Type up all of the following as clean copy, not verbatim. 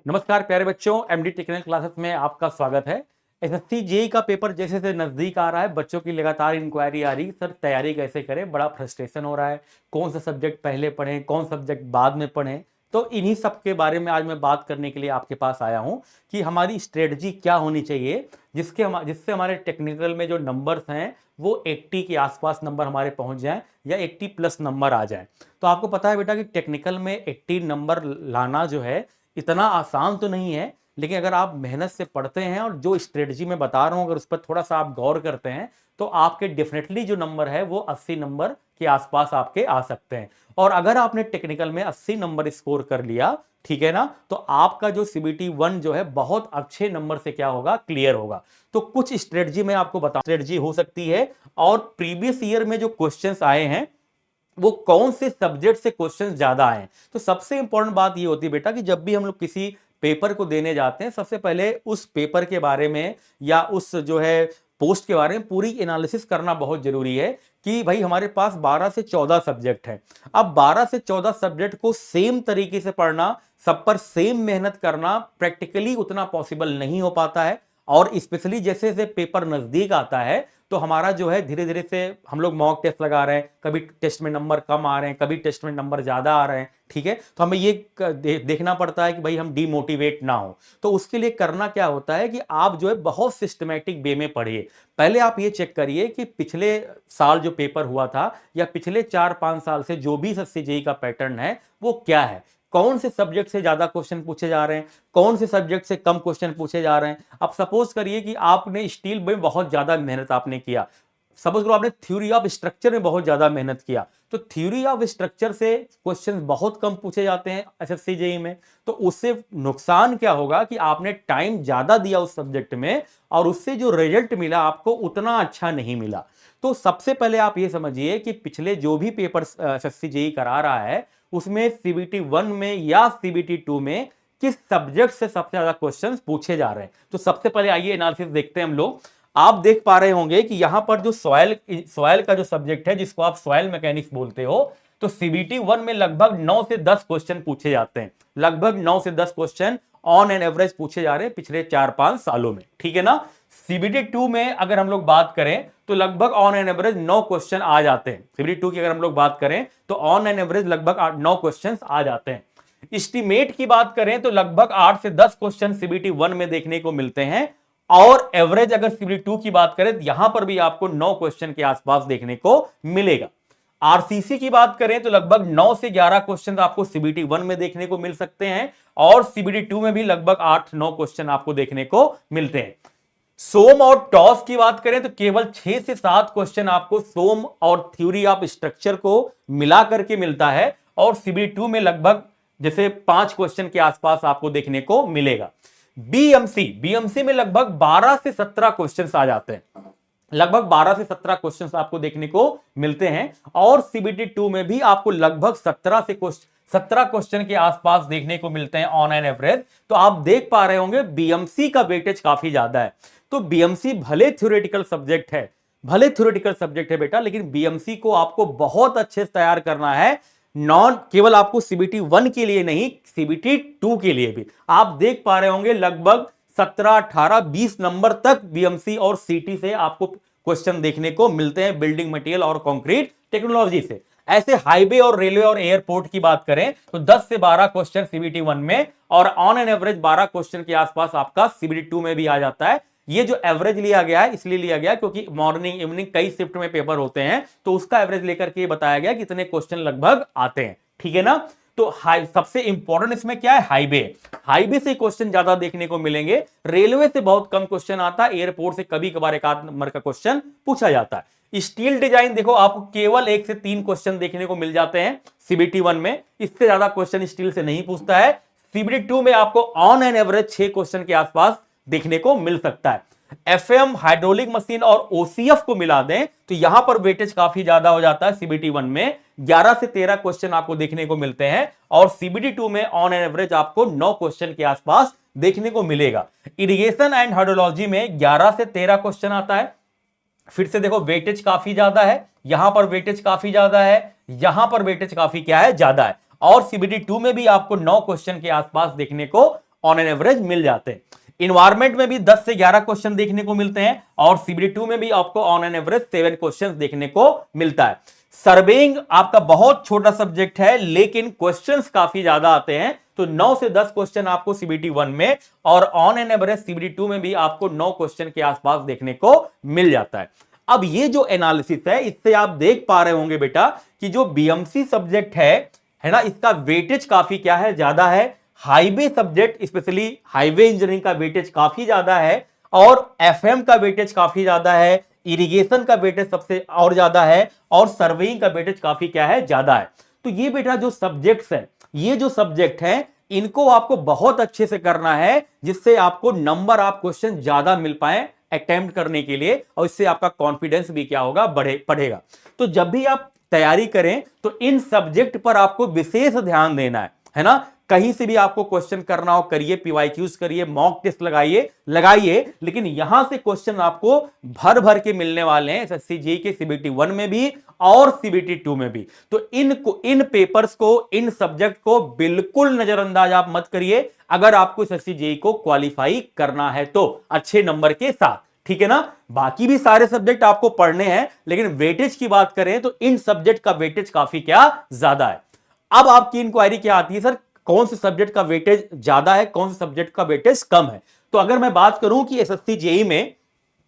नमस्कार प्यारे बच्चों, एमडी टेक्निकल क्लासेस में आपका स्वागत है। एसएससी जेईई का पेपर जैसे जैसे नजदीक आ रहा है, बच्चों की लगातार इंक्वायरी आ रही है, सर तैयारी कैसे करें, बड़ा फ्रस्ट्रेशन हो रहा है, कौन सा सब्जेक्ट पहले पढ़ें, कौन सब्जेक्ट बाद में पढ़ें। तो इन्हीं सब के बारे में आज मैं बात करने के लिए आपके पास आया हूं कि हमारी स्ट्रेटजी क्या होनी चाहिए जिससे हमारे टेक्निकल में जो नंबर्स हैं वो 80 के आसपास नंबर हमारे पहुंच जाएं या 80 प्लस नंबर आ जाएं। तो आपको पता है बेटा कि टेक्निकल में 80 नंबर लाना जो है इतना आसान तो नहीं है, लेकिन अगर आप मेहनत से पढ़ते हैं और जो स्ट्रेटजी मैं बता रहा हूं अगर उस पर थोड़ा सा आप गौर करते हैं तो आपके डेफिनेटली जो नंबर है वो 80 नंबर के आसपास आपके आ सकते हैं। और अगर आपने टेक्निकल में 80 नंबर स्कोर कर लिया, ठीक है ना, तो आपका जो सीबीटी 1 जो है बहुत अच्छे नंबर से क्या होगा, क्लियर होगा। तो कुछ स्ट्रेटजी मैं आपको बता, स्ट्रेटजी हो सकती है और प्रीवियस ईयर में जो क्वेश्चंस आए हैं वो कौन से सब्जेक्ट से क्वेश्चन ज्यादा आए। तो सबसे इंपॉर्टेंट बात ये होती है बेटा कि जब भी हम लोग किसी पेपर को देने जाते हैं, सबसे पहले उस पेपर के बारे में या उस जो है पोस्ट के बारे में पूरी एनालिसिस करना बहुत जरूरी है कि भाई हमारे पास 12 से 14 सब्जेक्ट है। अब 12 से 14 सब्जेक्ट को सेम तरीके से पढ़ना, सब पर सेम मेहनत करना प्रैक्टिकली उतना पॉसिबल नहीं हो पाता है। और स्पेशली जैसे जैसे पेपर नजदीक आता है तो हमारा जो है धीरे धीरे से हम लोग मॉक टेस्ट लगा रहे हैं, कभी टेस्ट में नंबर कम आ रहे हैं, कभी टेस्ट में नंबर ज्यादा आ रहे हैं, ठीक है। तो हमें ये देखना पड़ता है कि भाई हम डीमोटिवेट ना हो। तो उसके लिए करना क्या होता है कि आप जो है बहुत सिस्टमैटिक वे में पढ़िए। पहले आप ये चेक करिए कि पिछले साल जो पेपर हुआ था या पिछले 4-5 साल से जो भी एसएससी जेईई का पैटर्न है वो क्या है, कौन से सब्जेक्ट से ज्यादा क्वेश्चन पूछे जा रहे हैं, कौन से सब्जेक्ट से कम क्वेश्चन पूछे जा रहे हैं। अब सपोज करिए कि आपने स्टील में बहुत ज्यादा मेहनत आपने किया, सपोज करो आपने थ्योरी ऑफ स्ट्रक्चर में बहुत ज्यादा मेहनत किया, तो थ्योरी ऑफ स्ट्रक्चर से क्वेश्चन बहुत कम पूछे जाते हैं एसएससी जेईई में। तो उससे नुकसान क्या होगा कि आपने टाइम ज्यादा दिया उस सब्जेक्ट में और उससे जो रिजल्ट मिला आपको उतना अच्छा नहीं मिला। तो सबसे पहले आप ये समझिए कि पिछले जो भी पेपर एसएससी जेईई करा रहा है उसमें सीबीटी 1 में या सीबीटी 2 में किस सब्जेक्ट से सबसे ज्यादा क्वेश्चंस पूछे जा रहे हैं। तो सबसे पहले आइए एनालिसिस देखते हैं हम लोग। आप देख पा रहे होंगे कि यहां पर जो सॉइल का जो सब्जेक्ट है जिसको आप सॉइल मैकेनिक्स बोलते हो, तो सीबीटी 1 में लगभग 9 से 10 क्वेश्चन पूछे जाते हैं, लगभग 9 से 10 क्वेश्चन ऑन एन एवरेज पूछे जा रहे हैं पिछले 4-5 सालों में, ठीक है ना। सीबीटी 2 में अगर हम लोग बात करें तो लगभग ऑन एन एवरेज 9 क्वेश्चन आ जाते हैं। सीबीटी 2 की अगर हम लोग बात करें तो ऑन एन एवरेज लगभग 9 क्वेश्चन आ जाते हैं। एस्टीमेट की बात करें तो लगभग 8 से 10 क्वेश्चन सीबीटी 1 में देखने को मिलते हैं और एवरेज अगर सीबीटी 2 की बात करें तो यहां पर भी आपको 9 क्वेश्चन के आसपास देखने को मिलेगा। आरसीसी की बात करें तो लगभग 9 से 11 क्वेश्चन आपको सीबीटी 1 में देखने को मिल सकते हैं और सीबीटी 2 में भी लगभग 8-9 क्वेश्चन आपको देखने को मिलते हैं। सोम और टॉस की बात करें तो केवल 6 से 7 क्वेश्चन आपको सोम और थ्योरी ऑफ स्ट्रक्चर को मिला करके मिलता है और सीबीटी 2 में लगभग जैसे 5 क्वेश्चन के आसपास आपको देखने को मिलेगा। बीएमसी में लगभग 12 से 17 क्वेश्चंस आ जाते हैं, लगभग 12 से 17 क्वेश्चंस आपको देखने को मिलते हैं और सीबीटी 2 में भी आपको लगभग 17 क्वेश्चन के आसपास देखने को मिलते हैं ऑन एन एवरेज। तो आप देख पा रहे होंगे बीएमसी का वेटेज काफी ज्यादा है। तो बीएमसी भले थ्योरेटिकल सब्जेक्ट है, भले थ्योरेटिकल सब्जेक्ट है बेटा, लेकिन बीएमसी को आपको बहुत अच्छे से तैयार करना है, नॉन केवल आपको सीबीटी 1 के लिए नहीं, सीबीटी 2 के लिए भी। आप देख पा रहे होंगे लगभग 17, 18, 20 नंबर तक बीएमसी और सीटी से आपको क्वेश्चन देखने को मिलते हैं, बिल्डिंग मटेरियल और कंक्रीट टेक्नोलॉजी से। ऐसे हाईवे और रेलवे और एयरपोर्ट की बात करें तो 10 से 12 क्वेश्चन सीबीटी 1 में और ऑन एन एवरेज 12 क्वेश्चन के आसपास आपका सीबीटी 2 में भी आ जाता है। ये जो एवरेज लिया गया है इसलिए लिया गया क्योंकि मॉर्निंग इवनिंग कई शिफ्ट में पेपर होते हैं, तो उसका एवरेज लेकर के बताया गया कि इतने क्वेश्चन लगभग आते हैं, ठीक है ना। तो सबसे इंपॉर्टेंट इसमें क्या है, हाईवे से क्वेश्चन ज्यादा देखने को मिलेंगे, रेलवे से बहुत कम क्वेश्चन आता है, एयरपोर्ट से कभी कभार एक आध नंबर का क्वेश्चन पूछा जाता है। स्टील डिजाइन देखो आपको केवल 1 से 3 क्वेश्चन देखने को मिल जाते हैं सीबीटी 1 में, इससे ज्यादा क्वेश्चन स्टील से नहीं पूछता है। सीबीटी 2 में आपको ऑन एन एवरेज 6 क्वेश्चन के आसपास देखने को मिल सकता है। एफएम, हाइड्रोलिक मशीन और ओसीएफ को मिला दें तो यहां पर वेटेज काफी ज्यादा हो जाता है। सीबीटी 1 में 11 से 13 क्वेश्चन आपको देखने को मिलते हैं और सीबीटी 2 में ऑन एन एवरेज आपको 9 क्वेश्चन के आसपास देखने को मिलेगा। इरिगेशन एंड हाइड्रोलॉजी में 11 से 13 क्वेश्चन आता है। फिर से देखो वेटेज काफी ज्यादा है, यहां पर वेटेज काफी ज्यादा है, यहां पर वेटेज काफी क्या है, ज्यादा है। और सीबीटी 2 में भी आपको 9 क्वेश्चन के आसपास देखने को ऑन एन एवरेज मिल जाते हैं। इन्वायरमेंट में भी 10 से 11 क्वेश्चन देखने को मिलते हैं और सीबीटी 2 में भी आपको ऑन एन एवरेज 7 क्वेश्चन देखने को मिलता है। सर्वेइंग आपका बहुत छोटा सब्जेक्ट है लेकिन क्वेश्चंस काफी ज्यादा आते हैं, तो 9 से 10 क्वेश्चन आपको सीबीटी 1 में और ऑन एन एवरेज सीबीटी 2 में भी आपको 9 क्वेश्चन के आसपास देखने को मिल जाता है। अब ये जो एनालिसिस है इससे आप देख पा रहे होंगे बेटा कि जो बीएमसी सब्जेक्ट है ना, इसका वेटेज काफी क्या है, ज्यादा है। Highway subject specially highway engineering का वेटेज काफी ज्यादा है और एफएम का वेटेज काफी ज्यादा है, इरिगेशन का वेटेज सबसे और ज्यादा है और सर्वेइंग का वेटेज काफी क्या है, ज्यादा है। तो ये बेटा जो सब्जेक्ट्स है, ये जो सब्जेक्ट है इनको आपको बहुत अच्छे से करना है जिससे आपको नंबर ऑफ क्वेश्चन ज्यादा मिल पाए अटेम्प्ट करने के लिए और इससे आपका कॉन्फिडेंस भी क्या होगा, बढ़ेगा। तो जब भी आप तैयारी करें तो इन सब्जेक्ट पर आपको विशेष ध्यान देना है ना। कहीं से भी आपको क्वेश्चन करना हो करिए, पीवाईक्यूज करिए, मॉक टेस्ट लगाइए, लेकिन यहां से क्वेश्चन आपको भर भर के मिलने वाले हैं एसएससी जेईई के सीबीटी 1 में भी और सीबीटी 2 में भी। तो इन पेपर्स को, इन सब्जेक्ट को बिल्कुल नजरअंदाज आप मत करिए अगर आपको एसएससी जेईई को क्वालिफाई करना है तो अच्छे नंबर के साथ, ठीक है ना। बाकी भी सारे सब्जेक्ट आपको पढ़ने हैं लेकिन वेटेज की बात करें तो इन सब्जेक्ट का वेटेज काफी क्या ज्यादा है। अब आपकी इंक्वायरी क्या आती है, सर कौन से सब्जेक्ट का वेटेज ज्यादा है, कौन से सब्जेक्ट का वेटेज कम है। तो अगर मैं बात करूं कि एसएससी जेईई में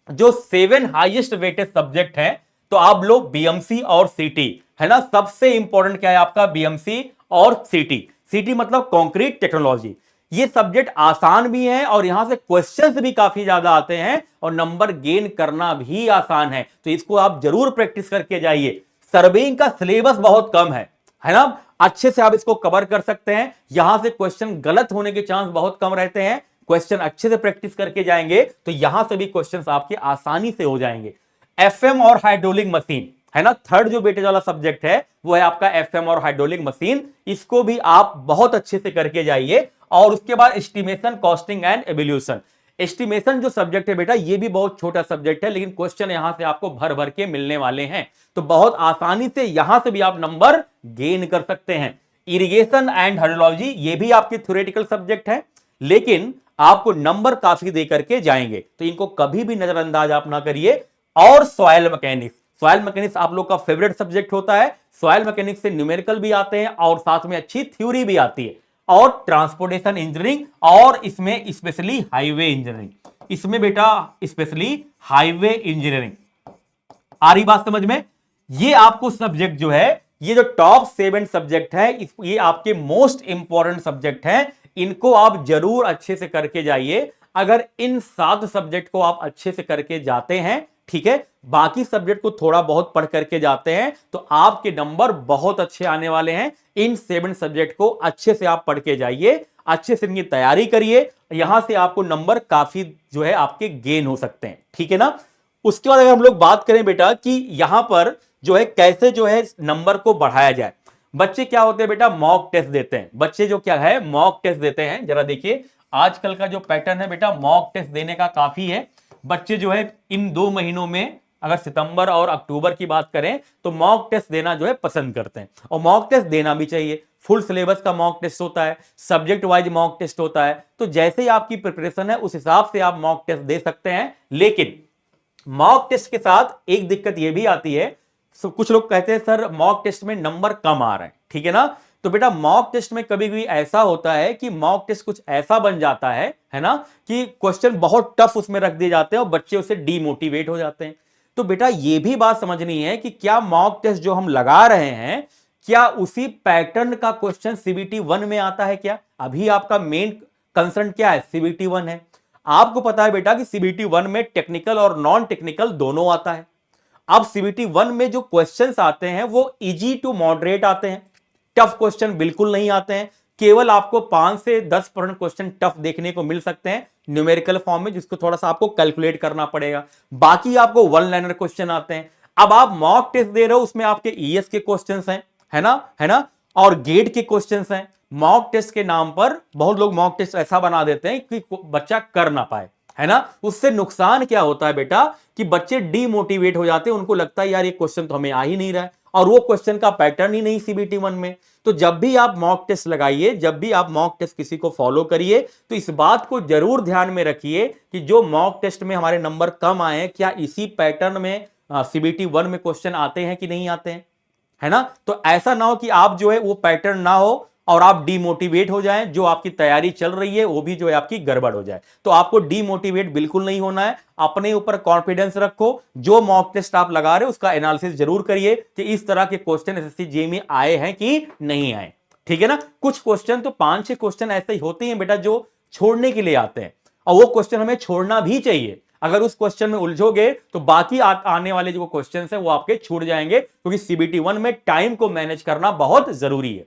जो 7 हाईएस्ट वेटेज सब्जेक्ट है तो आप लोग बीएमसी और सीटी, है ना। सबसे इंपॉर्टेंट क्या है आपका, बीएमसी और सीटी। सीटी मतलब कंक्रीट टेक्नोलॉजी। ये सब्जेक्ट आसान भी है और यहां से क्वेश्चंस भी काफी ज्यादा आते हैं और नंबर गेन करना भी आसान है, तो इसको आप जरूर प्रैक्टिस करके जाइए। सर्वेइंग का सिलेबस बहुत कम है ना, अच्छे से आप इसको कवर कर सकते हैं। यहां से क्वेश्चन गलत होने के चांस बहुत कम रहते हैं। क्वेश्चन अच्छे से प्रैक्टिस करके जाएंगे तो यहां से भी क्वेश्चंस आपके आसानी से हो जाएंगे। एफएम और हाइड्रोलिक मशीन, है ना, थर्ड जो वेटेज वाला सब्जेक्ट है वो है आपका एफएम और हाइड्रोलिक मशीन। इसको भी आप बहुत अच्छे से करके जाइए। और उसके बाद estimation, costing and evolution. Estimation जो सब्जेक्ट है बेटा ये भी बहुत छोटा सब्जेक्ट है लेकिन क्वेश्चन यहां से आपको भर भर के मिलने वाले हैं, तो बहुत आसानी से यहां से भी आप नंबर गेन कर सकते हैं। इरिगेशन एंड हाइड्रोलॉजी ये भी आपके थ्योरेटिकल सब्जेक्ट है लेकिन आपको नंबर काफी दे करके जाएंगे, तो इनको कभी भी नजरअंदाज आप ना करिए। और सॉइल मैकेनिक्स, सॉइल मैकेनिक्स आप लोग का फेवरेट सब्जेक्ट होता है। सॉइल मैकेनिक्स से न्यूमेरिकल भी आते हैं और साथ में अच्छी थ्योरी भी आती है। और ट्रांसपोर्टेशन इंजीनियरिंग और इसमें स्पेशली हाईवे इंजीनियरिंग, इसमें बेटा स्पेशली हाईवे इंजीनियरिंग आ रही बात समझ में। ये आपको सब्जेक्ट जो है, ये जो टॉप 7 सब्जेक्ट है ये आपके मोस्ट इंपॉर्टेंट सब्जेक्ट हैं। इनको आप जरूर अच्छे से करके जाइए। अगर इन 7 सब्जेक्ट को आप अच्छे से करके जाते हैं, ठीक है, बाकी सब्जेक्ट को थोड़ा बहुत पढ़ करके जाते हैं तो आपके नंबर बहुत अच्छे आने वाले हैं। इन 7 सब्जेक्ट को अच्छे से आप पढ़ के जाइए, अच्छे से इनकी तैयारी करिए, यहां से आपको नंबर काफी जो है आपके गेन हो सकते हैं, ठीक है ना। उसके बाद अगर हम लोग बात करें बेटा कि यहां पर जो है कैसे जो है नंबर को बढ़ाया जाए। बच्चे क्या होते हैं बेटा, मॉक टेस्ट देते हैं। बच्चे जो क्या है मॉक टेस्ट देते हैं। जरा देखिए आजकल का जो पैटर्न है बेटा मॉक टेस्ट देने का काफी है। बच्चे जो है इन 2 महीनों में, अगर सितंबर और अक्टूबर की बात करें तो मॉक टेस्ट देना जो है पसंद करते हैं और मॉक टेस्ट देना भी चाहिए। फुल सिलेबस का मॉक टेस्ट होता है, सब्जेक्ट वाइज मॉक टेस्ट होता है, तो जैसे ही आपकी प्रिपरेशन है उस हिसाब से आप मॉक टेस्ट दे सकते हैं। लेकिन मॉक टेस्ट के साथ एक दिक्कत यह भी आती है, कुछ लोग कहते हैं सर मॉक टेस्ट में नंबर कम आ रहे हैं, ठीक है ना। तो बेटा मॉक टेस्ट में कभी कभी ऐसा होता है कि मॉक टेस्ट कुछ ऐसा बन जाता है ना, कि क्वेश्चन बहुत टफ उसमें रख दिए जाते हैं और बच्चे उससे डीमोटिवेट हो जाते हैं। तो बेटा ये भी बात समझनी है कि क्या मॉक टेस्ट जो हम लगा रहे हैं क्या उसी पैटर्न का क्वेश्चन सीबीटी 1 में आता है क्या। अभी आपका मेन कंसर्न क्या है, सीबीटी 1 है। आपको पता है बेटा कि सीबीटी 1 में टेक्निकल और नॉन टेक्निकल दोनों आता है। अब सीबीटी 1 में जो क्वेश्चंस आते हैं वो इजी टू मॉडरेट आते हैं, टफ क्वेश्चन बिल्कुल नहीं आते हैं। केवल आपको 5 से 10% क्वेश्चन टफ देखने को मिल सकते हैं न्यूमेरिकल फॉर्म में, जिसको थोड़ा सा आपको कैलकुलेट करना पड़ेगा। बाकी आपको 1 लाइनर क्वेश्चन आते हैं। अब आप मॉक टेस्ट दे रहे हो, उसमें आपके ईएस के क्वेश्चंस हैं, है ना, और गेट के क्वेश्चंस हैं। मॉक टेस्ट के नाम पर बहुत लोग मॉक टेस्ट ऐसा बना देते हैं कि बच्चा कर ना पाए, है ना। उससे नुकसान क्या होता है बेटा कि बच्चे डीमोटिवेट हो जाते हैं, उनको लगता है यार ये क्वेश्चन तो हमें आ ही नहीं रहा है और वो क्वेश्चन का पैटर्न ही नहीं सीबीटी 1 में। तो जब भी आप मॉक टेस्ट लगाइए, जब भी आप मॉक टेस्ट किसी को फॉलो करिए, तो इस बात को जरूर ध्यान में रखिए कि जो मॉक टेस्ट में हमारे नंबर कम आए हैं, क्या इसी पैटर्न में सीबीटी 1 में क्वेश्चन आते हैं कि नहीं आते हैं, है ना। तो ऐसा ना हो कि आप जो है वो पैटर्न ना हो और आप डीमोटिवेट हो जाएं, जो आपकी तैयारी चल रही है वो भी जो है आपकी गड़बड़ हो जाए। तो आपको डीमोटिवेट बिल्कुल नहीं होना है, अपने ऊपर कॉन्फिडेंस रखो। जो मॉक टेस्ट आप लगा रहे हो उसका एनालिसिस जरूर करिए कि इस तरह के क्वेश्चन एसएससी जेईई में आए हैं कि नहीं आए, ठीक है ना। कुछ क्वेश्चन तो 5-6 क्वेश्चन ऐसे ही होते हैं बेटा जो छोड़ने के लिए आते हैं, और वो क्वेश्चन हमें छोड़ना भी चाहिए। अगर उस क्वेश्चन में उलझोगे तो बाकी आने वाले जो क्वेश्चंस हैं वो आपके छूट जाएंगे, क्योंकि सीबीटी 1 में टाइम को मैनेज करना बहुत जरूरी है,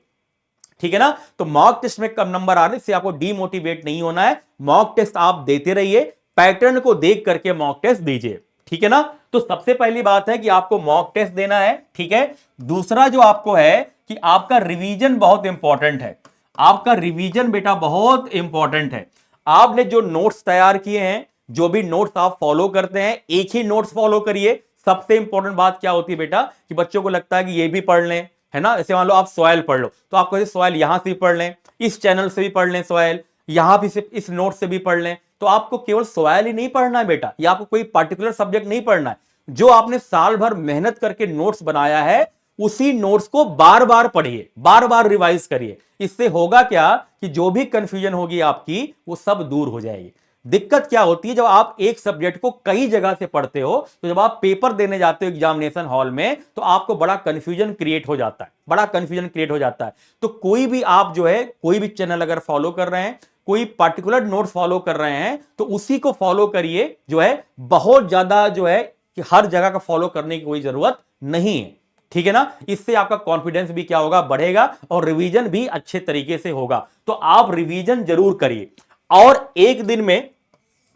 ठीक है ना। तो मॉक टेस्ट में कम नंबर आने से आपको डीमोटिवेट नहीं होना है। मॉक टेस्ट आप देते रहिए, पैटर्न को देख करके मॉक टेस्ट दीजिए, ठीक है ना। तो सबसे पहली बात है कि आपको मॉक टेस्ट देना है, ठीक है। दूसरा जो आपको है कि आपका रिवीजन बहुत इंपॉर्टेंट है। आपका रिवीजन बेटा बहुत इंपॉर्टेंट है। आपने जो नोट्स तैयार किए हैं, जो भी नोट्स आप फॉलो करते हैं, एक ही नोट्स फॉलो करिए। सबसे इंपॉर्टेंट बात क्या होती है बेटा कि बच्चों को लगता है कि ये भी पढ़ लें, है ना। जैसे मान लो आप सॉइल पढ़ लो, तो आपको सॉइल यहां से भी पढ़ लें, इस चैनल से भी पढ़ लें सॉइल, यहां भी सिर्फ इस नोट से भी पढ़ लें। तो आपको केवल सॉइल ही नहीं पढ़ना है बेटा, या आपको कोई पर्टिकुलर सब्जेक्ट नहीं पढ़ना है। जो आपने साल भर मेहनत करके नोट्स बनाया है, उसी नोट्स को बार बार पढ़िए, बार बार रिवाइज करिए। इससे होगा क्या कि जो भी कंफ्यूजन होगी आपकी वो सब दूर हो जाएगी। दिक्कत क्या होती है जब आप एक सब्जेक्ट को कई जगह से पढ़ते हो, तो जब आप पेपर देने जाते हो एग्जामिनेशन हॉल में, तो आपको बड़ा कंफ्यूजन क्रिएट हो जाता है, बड़ा कंफ्यूजन क्रिएट हो जाता है। तो कोई भी आप जो है कोई भी चैनल अगर फॉलो कर रहे हैं, कोई पर्टिकुलर नोट फॉलो कर रहे हैं, तो उसी को फॉलो करिए। जो है बहुत ज्यादा जो है कि हर जगह का फॉलो करने की कोई जरूरत नहीं है, ठीक है ना। इससे आपका कॉन्फिडेंस भी क्या होगा, बढ़ेगा, और रिवीजन भी अच्छे तरीके से होगा। तो आप रिवीजन जरूर करिए, और एक दिन में,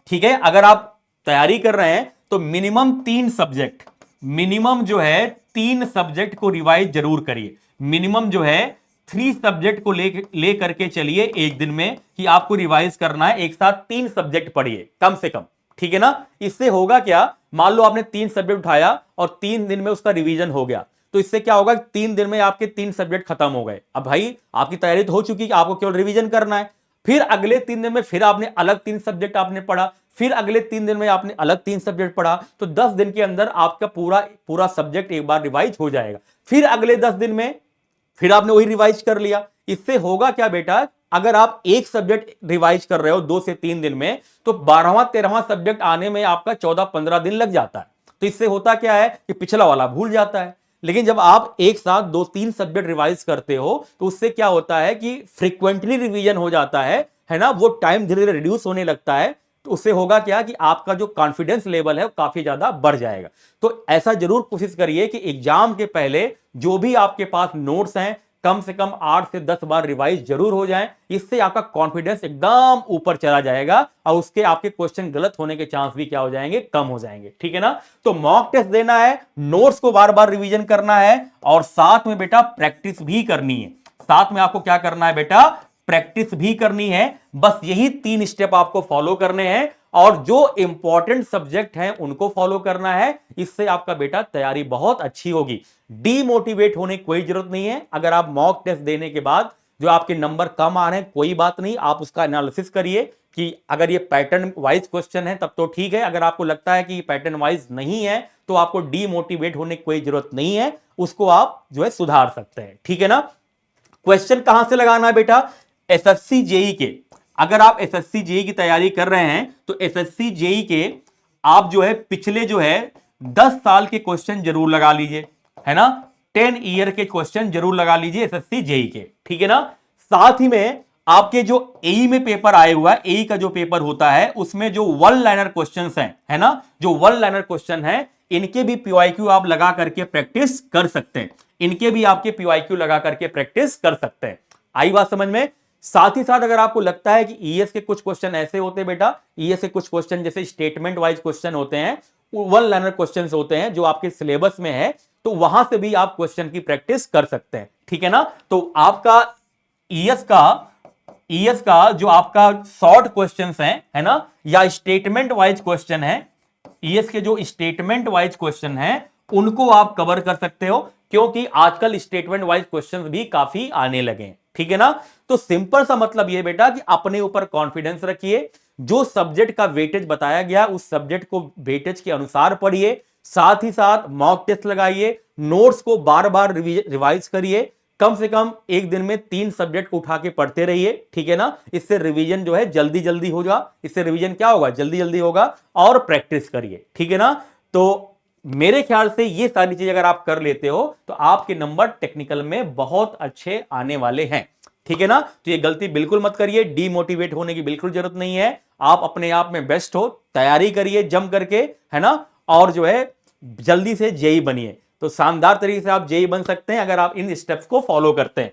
ठीक है, अगर आप तैयारी कर रहे हैं तो मिनिमम 3 सब्जेक्ट, मिनिमम जो है 3 सब्जेक्ट को रिवाइज जरूर करिए। मिनिमम जो है 3 सब्जेक्ट को ले करके चलिए एक दिन में, कि आपको रिवाइज करना है, एक साथ 3 सब्जेक्ट पढ़िए कम से कम, ठीक है ना। इससे होगा क्या, मान लो आपने 3 सब्जेक्ट उठाया और 3 दिन में उसका रिवीजन हो गया, तो इससे क्या होगा, 3 दिन में आपके 3 सब्जेक्ट खत्म हो गए। अब भाई आपकी तैयारी तो हो चुकी है, आपको केवल रिवीजन करना है। फिर अगले 3 दिन में फिर आपने अलग 3 सब्जेक्ट आपने पढ़ा, फिर अगले 3 दिन में आपने अलग 3 सब्जेक्ट पढ़ा, तो 10 दिन के अंदर आपका पूरा सब्जेक्ट एक बार रिवाइज हो जाएगा। फिर अगले 10 दिन में फिर आपने वही रिवाइज कर लिया। इससे होगा क्या बेटा, अगर आप एक सब्जेक्ट रिवाइज कर रहे हो 2 से 3 दिन में, तो 12वां 13वां सब्जेक्ट आने में आपका 14-15 दिन लग जाता है। तो इससे होता क्या है कि पिछला वाला भूल जाता है। लेकिन जब आप एक साथ 2-3 सब्जेक्ट रिवाइज करते हो, तो उससे क्या होता है कि फ्रीक्वेंटली रिवीजन हो जाता है ना। वो टाइम धीरे धीरे रिड्यूस होने लगता है। तो उससे होगा क्या कि आपका जो कॉन्फिडेंस लेवल है वो काफी ज्यादा बढ़ जाएगा। तो ऐसा जरूर कोशिश करिए कि एग्जाम के पहले जो भी आपके पास नोट्स हैं, कम से कम 8 से 10 बार रिवाइज जरूर हो जाएं। इससे आपका कॉन्फिडेंस एकदम ऊपर चला जाएगा, और उसके आपके क्वेश्चन गलत होने के चांस भी क्या हो जाएंगे, कम हो जाएंगे, ठीक है ना। तो मॉक टेस्ट देना है, नोट्स को बार बार रिवीजन करना है, और साथ में बेटा प्रैक्टिस भी करनी है। साथ में आपको क्या करना है बेटा, प्रैक्टिस भी करनी है। बस यही 3 स्टेप आपको फॉलो करने हैं, और जो इंपॉर्टेंट सब्जेक्ट हैं उनको फॉलो करना है। इससे आपका बेटा तैयारी बहुत अच्छी होगी। डीमोटिवेट होने की कोई जरूरत नहीं है। अगर आप मॉक टेस्ट देने के बाद जो आपके नंबर कम आ रहे हैं, कोई बात नहीं, आप उसका एनालिसिस करिए कि अगर ये पैटर्न वाइज क्वेश्चन है तब तो ठीक है। अगर आपको लगता है कि पैटर्न वाइज नहीं है, तो आपको डीमोटिवेट होने की कोई जरूरत नहीं है, उसको आप जो है सुधार सकते हैं, ठीक है ना। क्वेश्चन कहां से लगाना है बेटा, एसएससी जेईई के। अगर आप एसएससी जेईई की तैयारी कर रहे हैं, तो एसएससी जेईई के आप जो है पिछले जो है 10 साल के क्वेश्चन जरूर लगा लीजिए, है ना। 10 ईयर के क्वेश्चन जरूर लगा लीजिए एसएससी जेईई के, ठीक है ना। साथ ही में आपके जो एई में पेपर आए हुआ है, एई का जो पेपर होता है, उसमें जो 1 लाइनर क्वेश्चन हैं, है ना, जो 1 लाइनर क्वेश्चन है, इनके भी पीवाईक्यू आप लगा करके प्रैक्टिस कर सकते हैं। इनके भी आपके पीवाईक्यू लगा करके प्रैक्टिस कर सकते हैं। आई बात समझ में। साथ ही साथ अगर आपको लगता है कि ईएस के कुछ क्वेश्चन ऐसे होते हैं बेटा, ईएस के कुछ क्वेश्चन जैसे स्टेटमेंट वाइज क्वेश्चन होते हैं, 1 लाइनर क्वेश्चन होते हैं जो आपके सिलेबस में है, तो वहां से भी आप क्वेश्चन की प्रैक्टिस कर सकते हैं, ठीक है ना। तो आपका ईएस का जो आपका शॉर्ट क्वेश्चंस हैं, है ना, या स्टेटमेंट वाइज क्वेश्चन है, ईएस के जो स्टेटमेंट वाइज क्वेश्चन हैं उनको आप कवर कर सकते हो। क्योंकि आजकल स्टेटमेंट वाइज क्वेश्चंस भी काफी आने लगे हैं, ठीक है ना। तो सिंपल सा मतलब ये बेटा कि अपने ऊपर कॉन्फिडेंस रखिए, जो सब्जेक्ट का वेटेज बताया गया उस सब्जेक्ट को वेटेज के अनुसार पढ़िए, साथ ही साथ मॉक टेस्ट लगाइए, नोट्स को बार बार रिवाइज करिए, कम से कम एक दिन में 3 सब्जेक्ट को उठा के पढ़ते रहिए, ठीक है ना। इससे रिवीजन जो है जल्दी जल्दी होगा, इससे रिवीजन क्या होगा, जल्दी जल्दी होगा। और प्रैक्टिस करिए, ठीक है ना। तो मेरे ख्याल से ये सारी चीज अगर आप कर लेते हो तो आपके नंबर टेक्निकल में बहुत अच्छे आने वाले हैं, ठीक है ना। तो ये गलती बिल्कुल मत करिए, डीमोटिवेट होने की बिल्कुल जरूरत नहीं है। आप अपने आप में बेस्ट हो, तैयारी करिए जम करके, है ना। और जो है जल्दी से जेई बनिए। तो शानदार तरीके से आप जेई बन सकते हैं अगर आप इन स्टेप्स को फॉलो करते हैं।